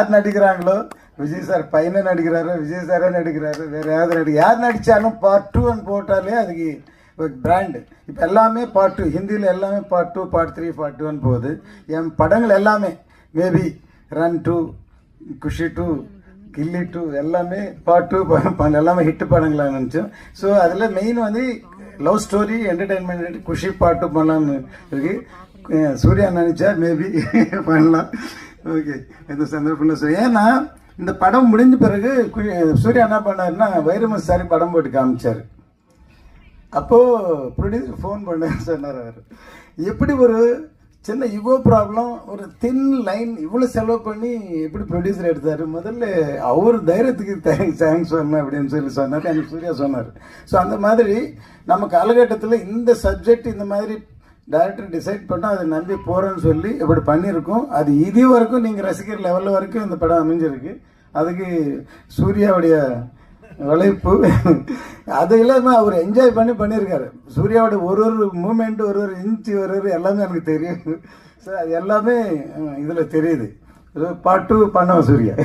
யார் நடிக்கிறாங்களோ விஜய் சார் பையனை நடிக்கிறாரு, விஜய் சாரே நடிக்கிறாரு, வேறு யாராவது யார் நடித்தாலும் பார்ட் 2 போட்டாலே அதுக்கு ஒரு பிராண்டு. இப்போ எல்லாமே பார்ட் 2, ஹிந்தியில் எல்லாமே பார்ட் 2, பார்ட் 3, பார்ட் 2 போகுது. என் படங்கள் எல்லாமே மேபி ரன் 2, குஷி 2, கில்லி 2 எல்லாமே பார்ட் 2 எல்லாமே ஹிட் படங்களாக நினச்சோம். ஸோ அதில் மெயின் வந்து லவ் ஸ்டோரி என்டர்டெயின்மெண்ட் குஷி பார்ட் 2 பண்ணலான்னு இருக்கு. சூர்யா நினச்சா மேபி பண்ணலாம். ஓகே, இந்த சந்தர்ப்பத்தில் ஏன்னா இந்த படம் முடிஞ்ச பிறகு சூர்யா என்ன பண்ணாருன்னா வைரமுத்து சாரி படம் போட்டு காமிச்சார். அப்போது ப்ரொடியூசர் ஃபோன் பண்ண சொன்னார். அவர் எப்படி ஒரு சின்ன ஈகோ ப்ராப்ளம், ஒரு தின் லைன் இவ்வளோ செலவு பண்ணி எப்படி ப்ரொடியூசர் எடுத்தார், முதல்ல அவர் தைரியத்துக்கு தேங்க்ஸ் சொன்னேன் அப்படின்னு சொன்னார். எனக்கு சூர்யா சொன்னார். ஸோ அந்த மாதிரி நம்ம காலகட்டத்தில் இந்த சப்ஜெக்ட் இந்த மாதிரி டைரக்டர் டிசைட் பண்ணால் அதை நம்பி போகிறேன்னு சொல்லி இப்படி பண்ணியிருக்கோம். அது இது வரைக்கும் நீங்கள் ரசிக்கிற லெவலில் வரைக்கும் இந்த படம் அமைஞ்சிருக்கு. அதுக்கு சூர்யாவுடைய உழைப்பு. அது இல்லாமல் அவர் என்ஜாய் பண்ணியிருக்காரு. சூர்யாவோட ஒரு மூமெண்ட், ஒரு இன்ச்சு, ஒரு எல்லாமே எனக்கு தெரியும். ஸோ அது எல்லாமே இதில் தெரியுது. பார்ட் 2 பண்ணோம் சூர்யா.